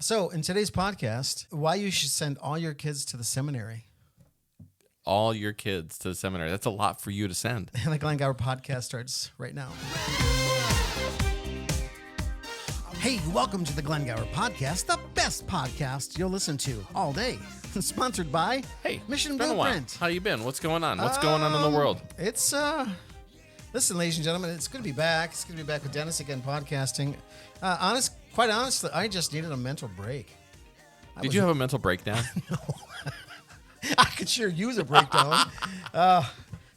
So, in today's podcast, why you should send all your kids to the seminary. All your kids to the seminary. That's a lot for you to send. And the Glenn Gower podcast starts right now. Hey, welcome to the Glenn Gower podcast, the best podcast you'll listen to all day. Sponsored by Mission been a while. Blueprint. How you been? What's going on? What's going on in the world? It's, listen, ladies and gentlemen, it's good to be back. It's good to be back with Dennis again, podcasting. Quite honestly, I just needed a mental break. Did you have a mental breakdown? No. I could sure use a breakdown.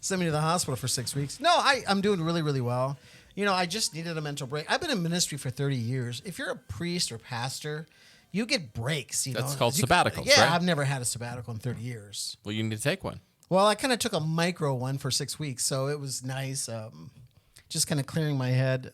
Send me to the hospital for 6 weeks. No, I'm doing really, really well. You know, I just needed a mental break. I've been in ministry for 30 years. If you're a priest or pastor, you get breaks. That's called sabbaticals, yeah, right? I've never had a sabbatical in 30 years. Well, you need to take one. Well, I kind of took a micro one for 6 weeks, so it was nice. Just kind of clearing my head.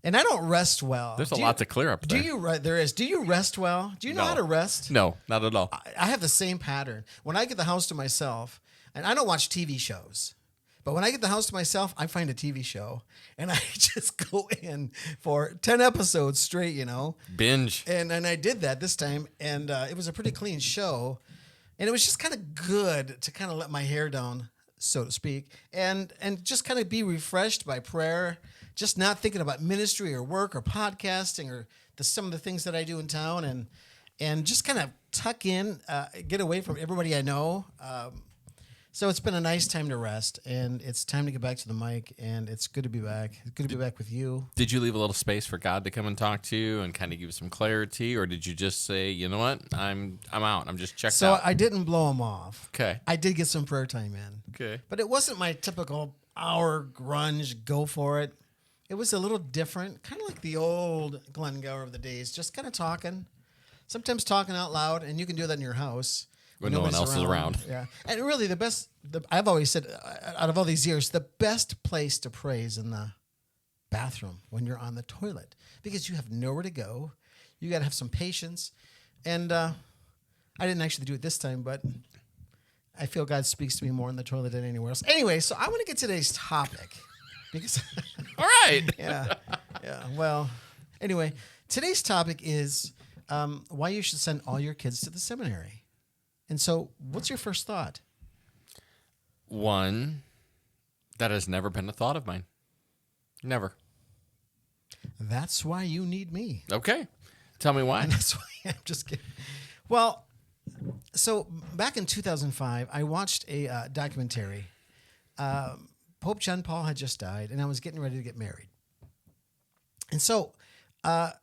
And I don't rest well. There's a lot to clear up there. There is. Do you rest well? Do you know how to rest? No, not at all. I have the same pattern. When I get the house to myself, and I don't watch TV shows, but when I get the house to myself, I find a TV show, and I just go in for 10 episodes straight, Binge. And I did that this time, and it was a pretty clean show, and it was just kind of good to kind of let my hair down, so to speak, and just kind of be refreshed by prayer, just not thinking about ministry or work or podcasting or some of the things that I do in town, and just kind of tuck in, get away from everybody I know. So it's been a nice time to rest, and it's time to get back to the mic, and it's good to be back. It's good to be back with you. Did you leave a little space for God to come and talk to you and kind of give you some clarity, or did you just say, you know what, I'm out. I'm just checked out. So I didn't blow him off. Okay. I did get some prayer time in. Okay. But it wasn't my typical hour grunge, go for it. It was a little different, kind of like the old Glenn Gower of the days, just kind of talking, sometimes talking out loud, and you can do that in your house. When no one else is around. Yeah. And really I've always said, out of all these years, the best place to pray is in the bathroom when you're on the toilet because you have nowhere to go. You got to have some patience. And I didn't actually do it this time, but I feel God speaks to me more in the toilet than anywhere else. Anyway, so I want to get to today's topic because... All right. Yeah. Well, anyway, today's topic is why you should send all your kids to the seminary. And so, what's your first thought? One, that has never been a thought of mine. Never. That's why you need me. Okay. Tell me why. And that's why I'm just kidding. Well, so back in 2005, I watched a documentary. Pope John Paul had just died, and I was getting ready to get married. And so, the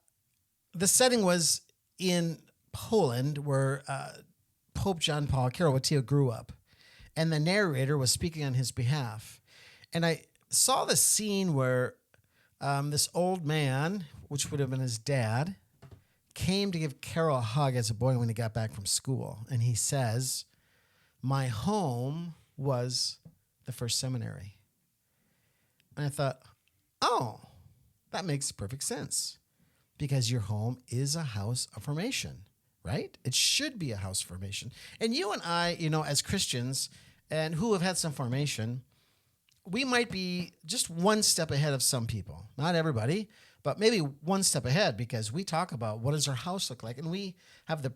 setting was in Poland, where Pope John Paul, Karol Wojtyła, grew up, and the narrator was speaking on his behalf. And I saw the scene where this old man, which would have been his dad, came to give Karol a hug as a boy when he got back from school. And he says, "My home was the first seminary." And I thought, oh, that makes perfect sense because your home is a house of formation. Right? It should be a house formation. And you and I, as Christians and who have had some formation, we might be just one step ahead of some people. Not everybody, but maybe one step ahead because we talk about what does our house look like. And we have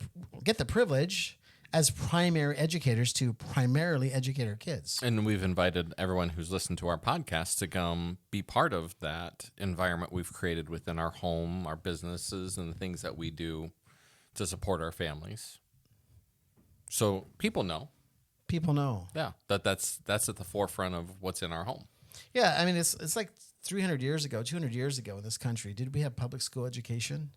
get the privilege as primary educators to primarily educate our kids. And we've invited everyone who's listened to our podcast to come be part of that environment we've created within our home, our businesses, and the things that we do to support our families. So people know. People know. Yeah, that's at the forefront of what's in our home. Yeah, I mean, it's like 300 years ago, 200 years ago in this country, did we have public school education?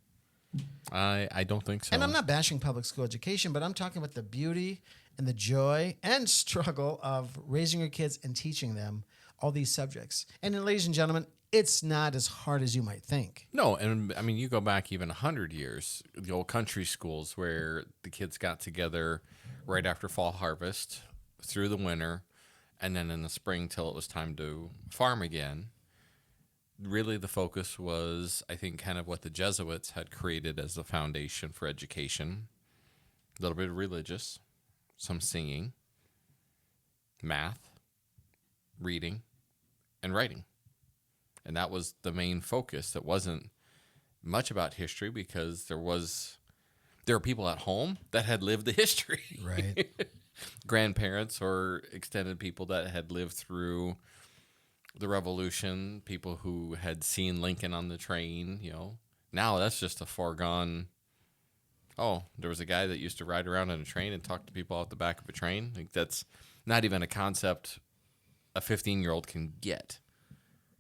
I don't think so. And I'm not bashing public school education, but I'm talking about the beauty and the joy and struggle of raising your kids and teaching them all these subjects. And ladies and gentlemen, it's not as hard as you might think. No, and I mean, you go back even 100 years, the old country schools where the kids got together right after fall harvest through the winter, and then in the spring till it was time to farm again. Really, the focus was, I think, kind of what the Jesuits had created as the foundation for education. A little bit of religious, some singing, math, reading, and writing. And that was the main focus. It wasn't much about history because there were people at home that had lived the history. Right. Grandparents or extended people that had lived through the Revolution, people who had seen Lincoln on the train, Now that's just a foregone. Oh, there was a guy that used to ride around on a train and talk to people out the back of a train. Like, that's not even a concept a 15-year-old can get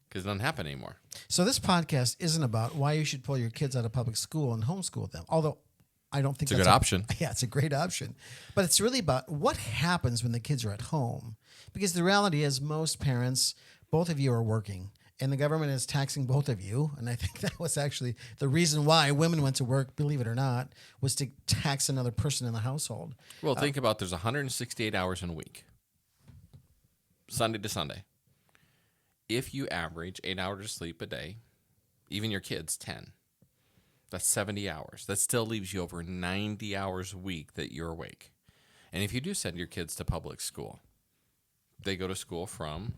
because it doesn't happen anymore. So this podcast isn't about why you should pull your kids out of public school and homeschool them, although I don't think it's a good option. Yeah, it's a great option. But it's really about what happens when the kids are at home. Because the reality is most parents, both of you are working, and the government is taxing both of you. And I think that was actually the reason why women went to work, believe it or not, was to tax another person in the household. Well, think about there's 168 hours in a week, Sunday to Sunday. If you average 8 hours of sleep a day, even your kids, 10. That's 70 hours. That still leaves you over 90 hours a week that you're awake. And if you do send your kids to public school, they go to school from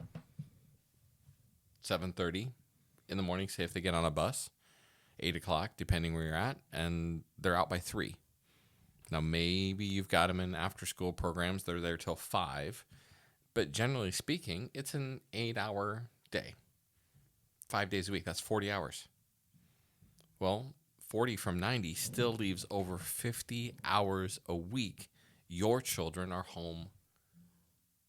7:30 in the morning, say if they get on a bus, 8 o'clock, depending where you're at, and they're out by 3. Now, maybe you've got them in after-school programs. They're there till 5. But generally speaking, it's an 8-hour day. 5 days a week. That's 40 hours. Well, 40 from 90 still leaves over 50 hours a week. Your children are home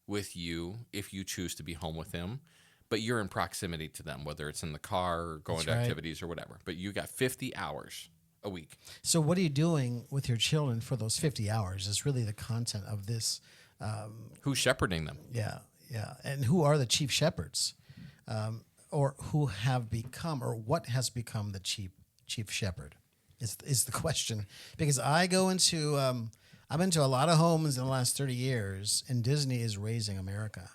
with you if you choose to be home with them, but you're in proximity to them, whether it's in the car or going to activities or whatever. But you got 50 hours a week. So what are you doing with your children for those 50 hours is really the content of this. Who's shepherding them? Yeah. And who are the chief shepherds? Or who have become, or what has become the chief shepherd is the question. Because I go into, I've been to a lot of homes in the last 30 years, and Disney is raising America.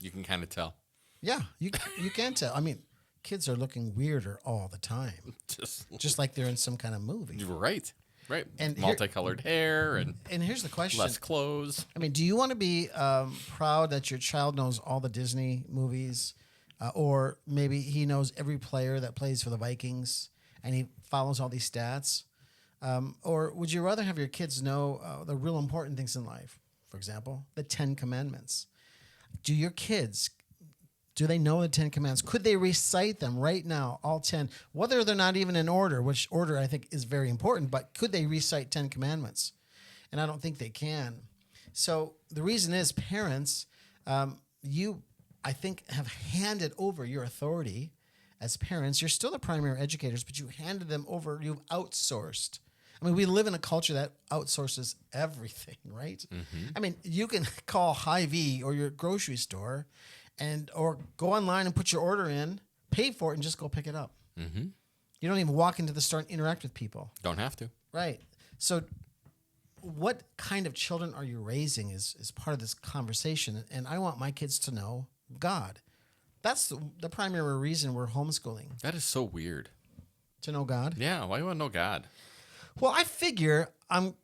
You can kind of tell. Yeah, you can tell. I mean, kids are looking weirder all the time, just like they're in some kind of movie. Right. And multicolored hair and here's the question: less clothes. I mean, do you want to be proud that your child knows all the Disney movies, or maybe he knows every player that plays for the Vikings and he follows all these stats? Or would you rather have your kids know the real important things in life? For example, the 10 Commandments. Do your kids, do they know the 10 Commandments? Could they recite them right now, all 10? Whether they're not even in order, which order I think is very important, but could they recite 10 Commandments? And I don't think they can. So the reason is parents, you, I think, have handed over your authority as parents. You're still the primary educators, but you handed them over, you've outsourced. I mean, we live in a culture that outsources everything, right? Mm-hmm. I mean, you can call Hy-Vee or your grocery store or go online and put your order in, pay for it, and just go pick it up. Mm-hmm. You don't even walk into the store and interact with people. Don't have to. Right. So what kind of children are you raising is part of this conversation. And I want my kids to know God. That's the primary reason we're homeschooling. That is so weird. To know God? Yeah, why do you want to know God? Well, I figure I'm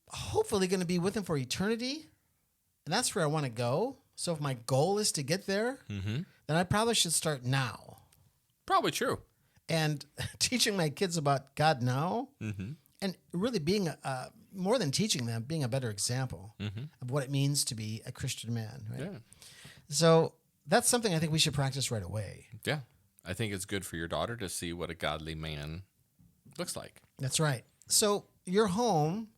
hopefully going to be with him for eternity, and that's where I want to go. So if my goal is to get there, then I probably should start now. Probably true. And teaching my kids about God now, and really being, more than teaching them, being a better example of what it means to be a Christian man. Right? Yeah. So that's something I think we should practice right away. Yeah. I think it's good for your daughter to see what a godly man looks like. That's right. So your home,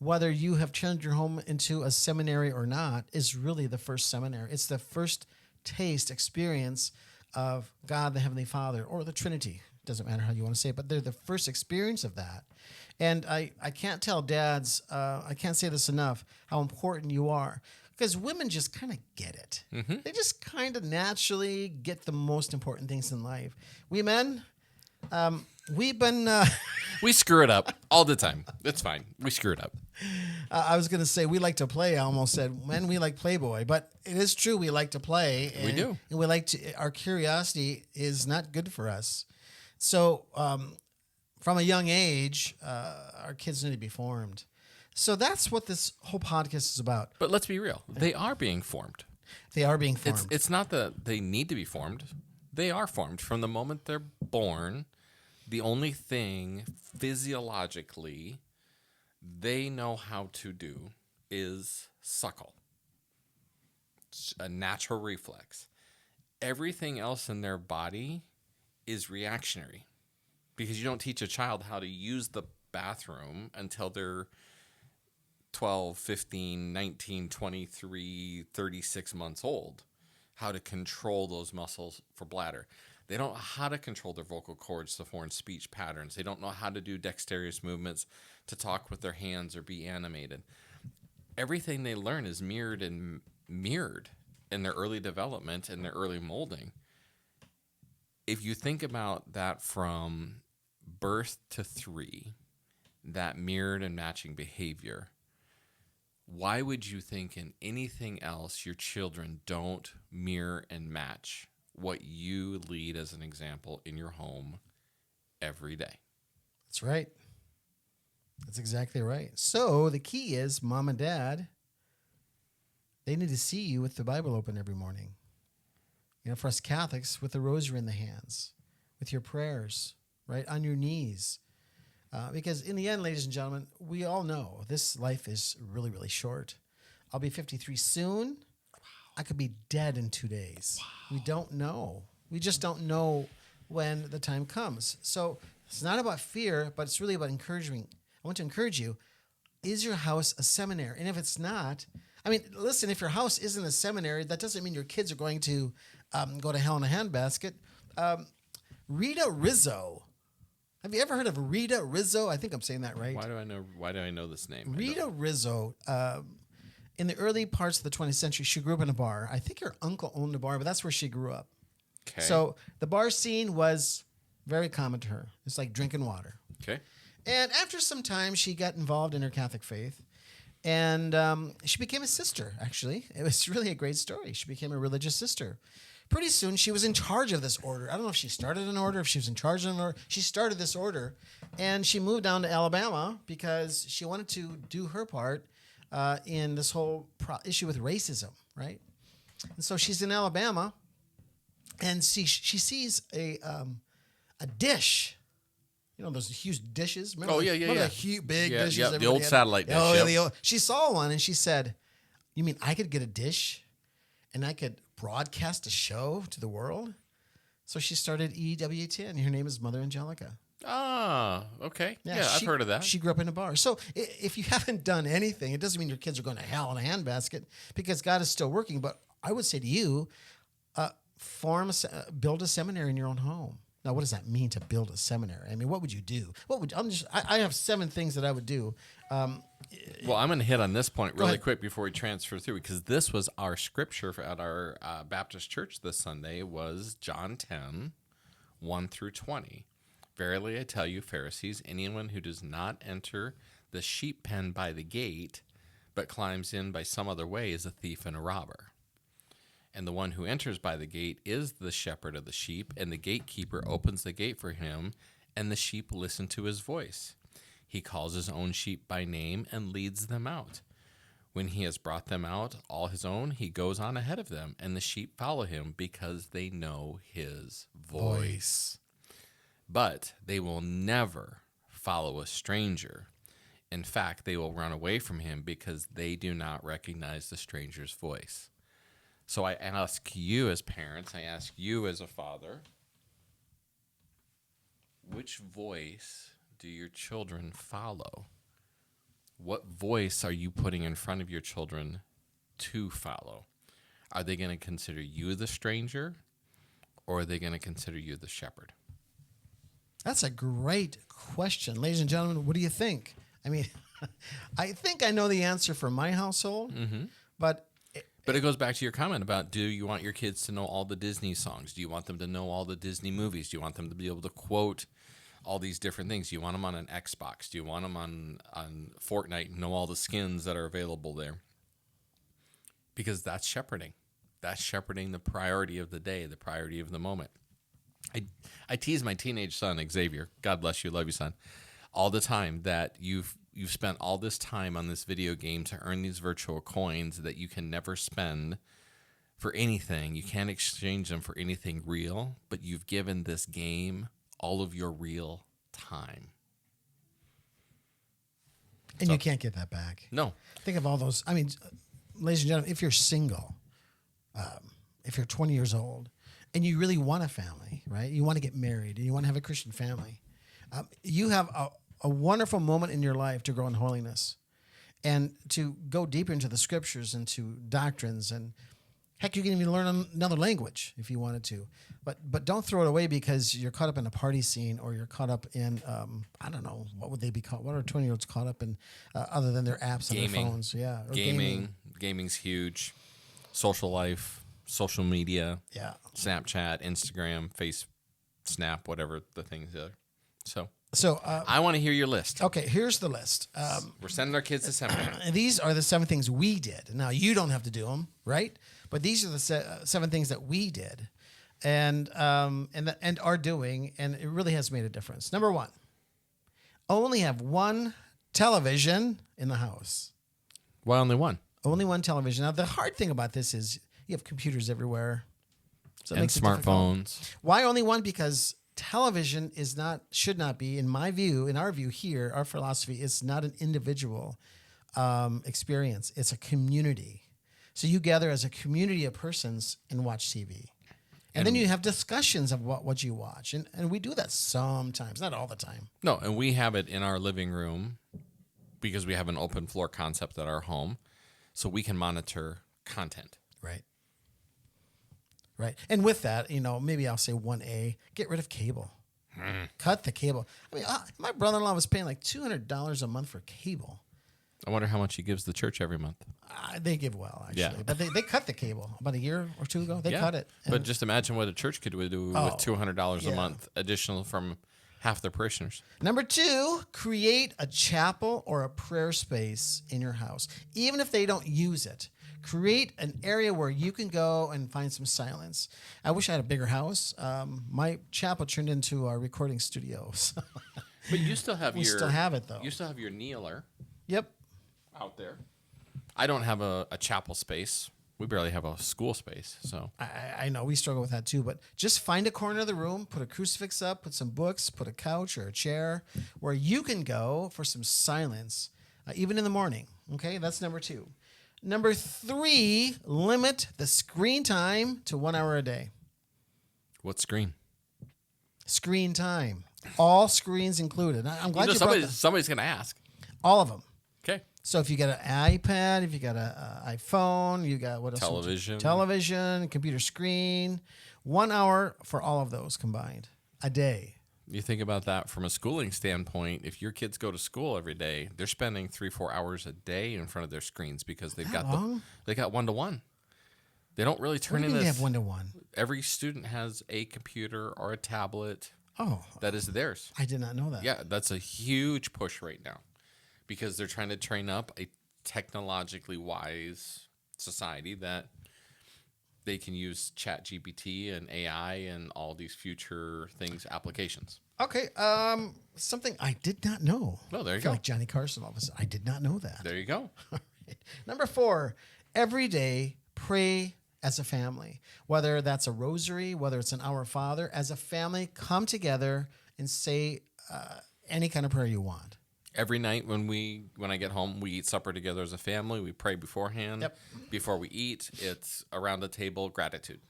whether you have turned your home into a seminary or not, is really the first seminary. It's the first taste, experience of God, the Heavenly Father, or the Trinity. Doesn't matter how you want to say it, but they're the first experience of that. And I can't tell dads, I can't say this enough, how important you are. Because women just kind of get it. Mm-hmm. They just kind of naturally get the most important things in life. We men, we've been... we screw it up all the time. It's fine. We screw it up. I was going to say we like to play. I almost said, men, we like Playboy. But it is true. We like to play. We do. And we like to... Our curiosity is not good for us. So from a young age, our kids need to be formed. So that's what this whole podcast is about. But let's be real. They are being formed. They are being formed. It's not that they need to be formed. They are formed from the moment they're born. The only thing physiologically they know how to do is suckle. It's a natural reflex. Everything else in their body is reactionary because you don't teach a child how to use the bathroom until they're 12, 15, 19, 23, 36 months old, how to control those muscles for bladder. They don't know how to control their vocal cords to form speech patterns. They don't know how to do dexterous movements to talk with their hands or be animated. Everything they learn is mirrored in their early development and their early molding. If you think about that from birth to 3, that mirrored and matching behavior, why would you think in anything else your children don't mirror and match what you lead as an example in your home every day? That's right. That's exactly right. So the key is, mom and dad, they need to see you with the Bible open every morning. You know, for us Catholics, with the rosary in the hands, with your prayers, right, on your knees. Because in the end, ladies and gentlemen, we all know this life is really, really short. I'll be 53 soon. Wow. I could be dead in 2 days. Wow. We don't know. We just don't know when the time comes. So it's not about fear, but it's really about encouraging. I want to encourage you. Is your house a seminary? And if it's not, I mean, listen, if your house isn't a seminary, that doesn't mean your kids are going to go to hell in a handbasket. Rita Rizzo. Have you ever heard of Rita Rizzo? I think I'm saying that right. Why do I know this name? Rita Rizzo, in the early parts of the 20th century, she grew up in a bar. I think her uncle owned a bar, but that's where she grew up. Okay. So the bar scene was very common to her. It's like drinking water. Okay. And after some time, she got involved in her Catholic faith. And she became a sister, actually. It was really a great story. She became a religious sister. Pretty soon, she was in charge of this order. I don't know if she started an order, if she was in charge of an order. She started this order, and she moved down to Alabama because she wanted to do her part in this whole issue with racism, right? And so she's in Alabama, and she sees a dish. You know those huge dishes? Remember the huge, big dishes? Yeah, the old satellite dish. Oh, yeah, she saw one, and she said, "You mean I could get a dish, and I could broadcast a show to the world?" So she started EWTN. Her name is Mother Angelica. Ah, okay. Yeah, I've heard of that. She grew up in a bar. So if you haven't done anything, it doesn't mean your kids are going to hell in a handbasket because God is still working. But I would say to you, build a seminary in your own home. Now, what does that mean to build a seminary? I mean, what would you do? I have 7 things that I would do. Well, I'm going to hit on this point really quick before we transfer through, because this was our scripture at our Baptist church this Sunday was John 10, 1 through 20. Verily I tell you, Pharisees, anyone who does not enter the sheep pen by the gate, but climbs in by some other way is a thief and a robber. And the one who enters by the gate is the shepherd of the sheep, and the gatekeeper opens the gate for him, and the sheep listen to his voice. He calls his own sheep by name and leads them out. When he has brought them out, all his own, he goes on ahead of them, and the sheep follow him because they know his voice. But they will never follow a stranger. In fact, they will run away from him because they do not recognize the stranger's voice. So I ask you as parents, I ask you as a father, which voice do your children follow? What voice are you putting in front of your children to follow? Are they going to consider you the stranger, or are they going to consider you the shepherd? That's a great question. Ladies and gentlemen, what do you think? I mean, I think I know the answer for my household, but it goes back to your comment about, do you want your kids to know all the Disney songs? Do you want them to know all the Disney movies? Do you want them to be able to quote all these different things? Do you want them on an Xbox? Do you want them on Fortnite and know all the skins that are available there? Because that's shepherding. That's shepherding the priority of the day, the priority of the moment. I tease my teenage son, Xavier, God bless you, love you, son, all the time that you've spent all this time on this video game to earn these virtual coins that you can never spend for anything. You can't exchange them for anything real, but you've given this game all of your real time. And you can't get that back. No. Think of all those. I mean, ladies and gentlemen, if you're single, if you're 20 years old, and you really want a family, right? You want to get married, and you want to have a Christian family. You have a wonderful moment in your life to grow in holiness and to go deeper into the scriptures and to doctrines. And heck, you can even learn another language if you wanted to. But don't throw it away because you're caught up in a party scene or you're caught up in, I don't know, what would they be caught? What are 20-year-olds caught up in other than their apps and their phones? Yeah, or gaming. Gaming's huge. Social life, social media. Yeah. Snapchat, Instagram, Snap, whatever the things are. So I want to hear your list. Okay, here's the list. We're sending our kids to seminary. And these are the 7 things we did. Now, you don't have to do them, right? But these are the 7 things that we did and are doing, and it really has made a difference. Number 1, only have one television in the house. Why only one? Only one television. Now, the hard thing about this is you have computers everywhere. So and smartphones. Why only one? Because television should not be, in our view here, our philosophy is not an individual experience. It's a community. So you gather as a community of persons and watch TV. And then you have discussions of what you watch. And we do that sometimes, not all the time. No, and we have it in our living room because we have an open floor concept at our home. So we can monitor content. Right. Right. And with that, maybe I'll say 1A, get rid of cable. Cut the cable. I mean, my brother-in-law was paying like $200 a month for cable. I wonder how much he gives the church every month. They give well, actually. Yeah. But they cut the cable about a year or two ago. They cut it. But just imagine what a church could do with $200 a month additional from half their parishioners. Number 2, create a chapel or a prayer space in your house. Even if they don't use it, create an area where you can go and find some silence. I wish I had a bigger house. My chapel turned into a recording studio. But you still have we still have it, though. You still have your kneeler. Yep. Out there. I don't have a chapel space. We barely have a school space, so. I know we struggle with that too, but just find a corner of the room, put a crucifix up, put some books, put a couch or a chair where you can go for some silence, even in the morning. Okay, that's number 2. Number 3, limit the screen time to 1 hour a day. What screen? Screen time. All screens included. I'm glad somebody's going to ask. All of them. Okay. So if you got an iPad, if you got an iPhone, you got what else? Television, computer screen, 1 hour for all of those combined a day. You think about that from a schooling standpoint. If your kids go to school every day, they're spending 3-4 hours a day in front of their screens because they got 1-to-1. They don't really turn into. They have 1-to-1. Every student has a computer or a tablet. Oh, that is theirs. I did not know that. Yeah, that's a huge push right now because they're trying to train up a technologically wise society that they can use ChatGPT and AI and all these future things, applications. Okay, something I did not know. Oh, there you I feel go. like Johnny Carson all of a sudden. I did not know that. There you go. All right. Number 4, every day pray as a family. Whether that's a rosary, whether it's an Our Father, as a family, come together and say any kind of prayer you want. Every night when I get home, we eat supper together as a family. We pray beforehand. Yep. Before we eat, it's around the table, gratitude.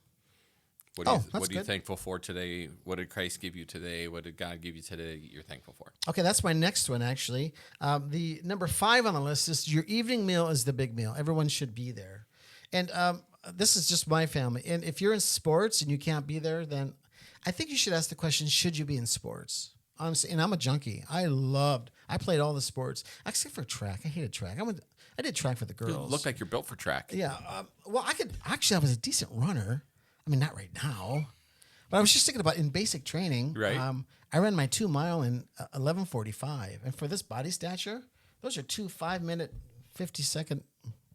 What are you thankful for today? What did Christ give you today? What did God give you today that you're thankful for? Okay, that's my next one, actually. The number 5 on the list is your evening meal is the big meal. Everyone should be there. And this is just my family. And if you're in sports and you can't be there, then I think you should ask the question, should you be in sports? Honestly, and I'm a junkie. I played all the sports, except for track. I hated track. I did track for the girls. You look like you're built for track. Yeah. Well, I was a decent runner. I mean, not right now, but I was just thinking about in basic training. Right. I ran my 2 mile in 11:45, and for this body stature, those are 2 5-minute, 50-second,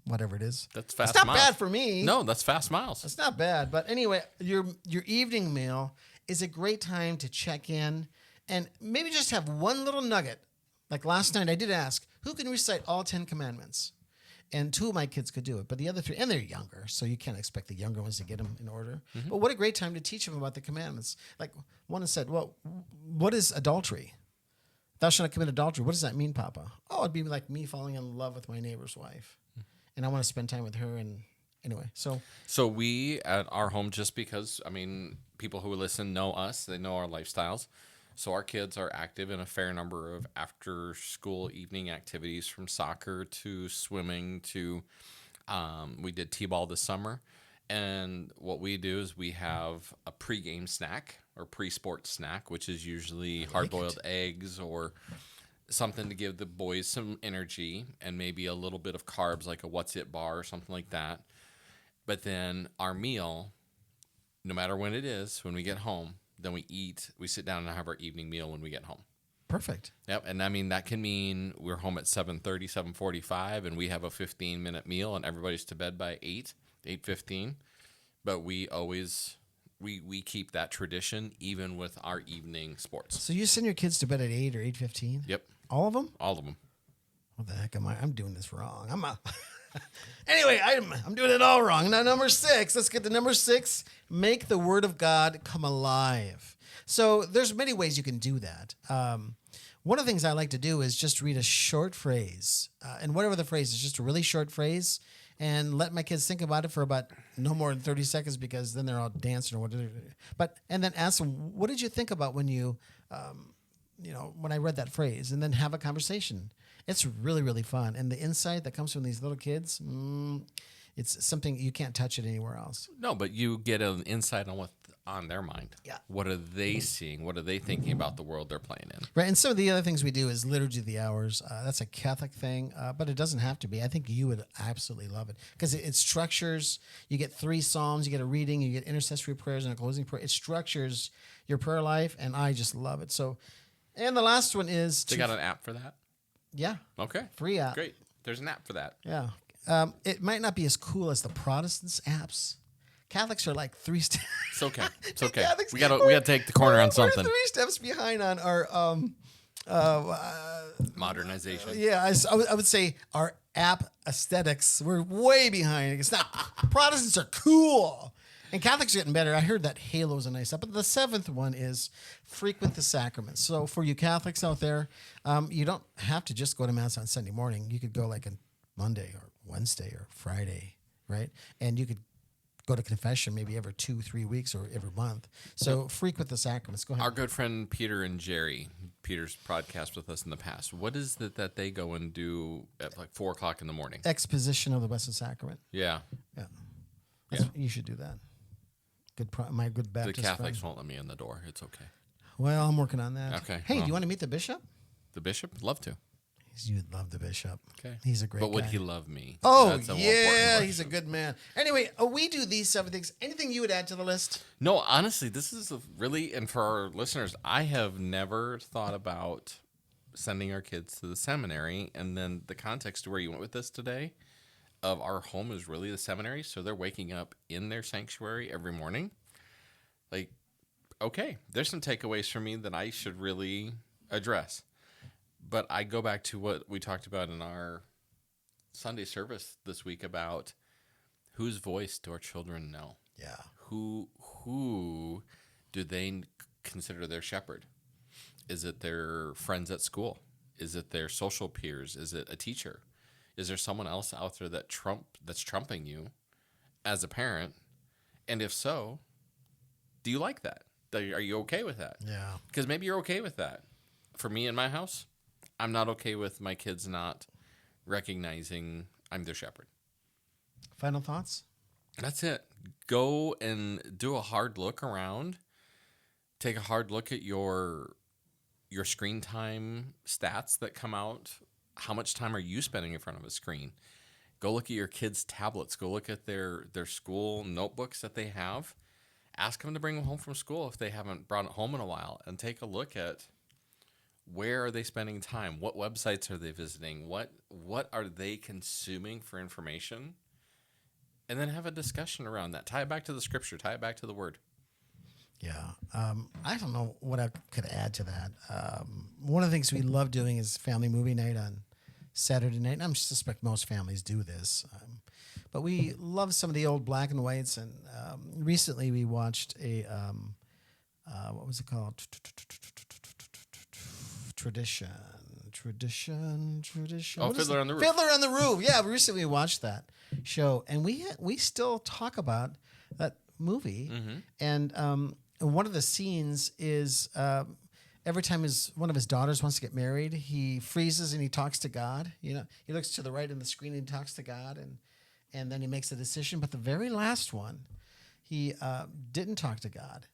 whatever it is. That's fast. It's not miles. bad for me. No, that's fast miles. It's not bad, but anyway, your evening meal is a great time to check in and maybe just have one little nugget. Like last night, I did ask, who can recite all 10 commandments? And 2 of my kids could do it, but the other 3, and they're younger, so you can't expect the younger ones to get them in order. But what a great time to teach them about the commandments. Like one has said, well, what is adultery? Thou shalt not commit adultery. What does that mean, Papa? Oh, it'd be like me falling in love with my neighbor's wife. And I want to spend time with her. And anyway, So we at our home, just because, I mean, people who listen know us, they know our lifestyles. So our kids are active in a fair number of after-school evening activities, from soccer to swimming to we did t-ball this summer. And what we do is we have a pre-game snack or pre-sport snack, which is usually hard-boiled eggs or something to give the boys some energy, and maybe a little bit of carbs like a What's It bar or something like that. But then our meal, no matter when it is, when we get home, then we sit down and have our evening meal when we get home. perfect. Yep. And I mean, that can mean we're home at 7:30, 7:45, and we have a 15-minute meal and everybody's to bed by 8:15. But we always, we keep that tradition even with our evening sports. So you send your kids to bed at 8 or 8:15? Yep. All of them? All of them. What the heck am I? I'm doing this wrong. Anyway, I'm doing it all wrong. Now, number 6. Let's get to number 6. Make the Word of God come alive. So there's many ways you can do that. One of the things I like to do is just read a short phrase. And whatever the phrase is, just a really short phrase. And let my kids think about it for about no more than 30 seconds, because then they're all dancing or whatever. And then ask them, what did you think about when when I read that phrase? And then have a conversation. It's really, really fun. And the insight that comes from these little kids, it's something you can't touch it anywhere else. No, but you get an insight on what's on their mind. Yeah. What are they seeing? What are they thinking about the world they're playing in? Right. And some of the other things we do is Liturgy of the Hours. That's a Catholic thing, but it doesn't have to be. I think you would absolutely love it because it structures. You get 3 Psalms, you get a reading, you get intercessory prayers and a closing prayer. It structures your prayer life, and I just love it. So, and the last one is... They got an app for that? Yeah. Okay. Free app. Great. There's an app for that. Yeah. It might not be as cool as the Protestants' apps. Catholics are like 3 steps. It's okay. It's okay. Catholics, we gotta take the corner on something. We're 3 steps behind on our Modernization. yeah. I would say our app aesthetics. We're way behind. It's not. Protestants are cool, and Catholics are getting better. I heard that Halo is a nice app, but the 7th one is frequent the sacraments. So for you Catholics out there, you don't have to just go to Mass on Sunday morning. You could go like on Monday or Wednesday or Friday, right? And you could go to confession maybe every 2-3 weeks or every month. So frequent the sacraments. Go ahead. Our good friend Peter and Jerry, Peter's podcast with us in the past. What is it that they go and do at like 4:00 in the morning? Exposition of the Blessed Sacrament. Yeah. Yeah. You should do that. My good Baptist The Catholics friend. won't let me in the door. It's okay. Well, I'm working on that. Okay, Hey, well. do you want to meet the bishop? The bishop? Love to. You'd love the bishop. Okay. He's a great guy. But would he love me? Oh, That's a more yeah, important he's a question. good man. Anyway, we do these 7 things. Anything you would add to the list? No, honestly, this is and for our listeners, I have never thought about sending our kids to the seminary. And then the context to where you went with this today of our home is really the seminary. So they're waking up in their sanctuary every morning. Like, okay, there's some takeaways for me that I should really address. But I go back to what we talked about in our Sunday service this week about whose voice do our children know? Yeah. Who do they consider their shepherd? Is it their friends at school? Is it their social peers? Is it a teacher? Is there someone else out there that's trumping you as a parent? And if so, do you like that? Are you okay with that? Yeah. Because maybe you're okay with that. For me in my house, I'm not okay with my kids not recognizing I'm their shepherd. Final thoughts? That's it. Go and do a hard look around. Take a hard look at your screen time stats that come out. How much time are you spending in front of a screen? Go look at your kids' tablets. Go look at their school notebooks that they have. Ask them to bring them home from school if they haven't brought it home in a while, and take a look at where are they spending time? What websites are they visiting? What are they consuming for information? And then have a discussion around that. Tie it back to the scripture. Tie it back to the word. Yeah. I don't know what I could add to that. One of the things we love doing is family movie night on Saturday night. And I suspect most families do this. But we love some of the old black and whites. And recently we watched a, what was it called? Tradition. Oh, Fiddler on the Roof. Fiddler on the Roof. Yeah, we recently watched that show. And we still talk about that movie. Mm-hmm. And one of the scenes is every time one of his daughters wants to get married, he freezes and he talks to God. You know, he looks to the right in the screen and he talks to God, and then he makes a decision. But the very last one, he didn't talk to God.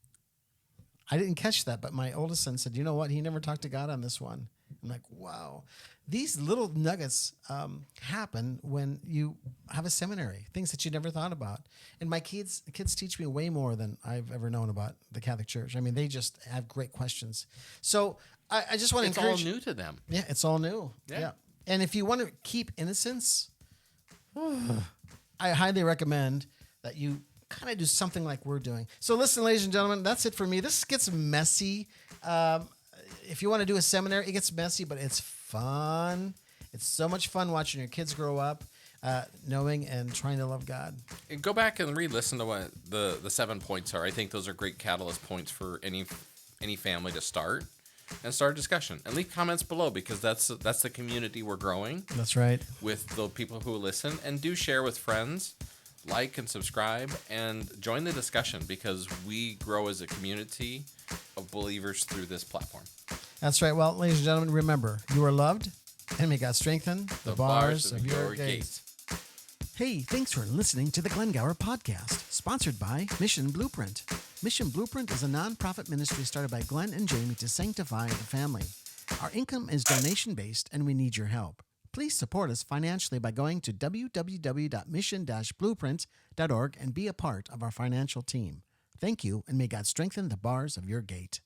I didn't catch that, but my oldest son said, "You know what? He never talked to God on this one." I'm like, wow. These little nuggets happen when you have a seminary, things that you never thought about. And my kids teach me way more than I've ever known about the Catholic Church. I mean, they just have great questions. So I just want to encourage. It's all new to them. Yeah, it's all new. Yeah. And if you want to keep innocence, I highly recommend that you kind of do something like we're doing. So listen, ladies and gentlemen, that's it for me. This gets messy. If you want to do a seminary, it gets messy, but it's fun. It's so much fun watching your kids grow up, knowing and trying to love God. And go back and re-listen to what the 7 points are. I think those are great catalyst points for any family to start a discussion. And leave comments below, because that's the community we're growing. That's right. With the people who listen. And do share with friends. Like and subscribe and join the discussion, because we grow as a community of believers through this platform. That's right. Well, ladies and gentlemen, remember, you are loved, and may God strengthen the bars of your gate. Hey, thanks for listening to the Glengower Podcast, sponsored by Mission Blueprint. Mission Blueprint is a nonprofit ministry started by Glenn and Jamie to sanctify the family. Our income is donation-based, and we need your help. Please support us financially by going to www.mission-blueprint.org and be a part of our financial team. Thank you, and may God strengthen the bars of your gate.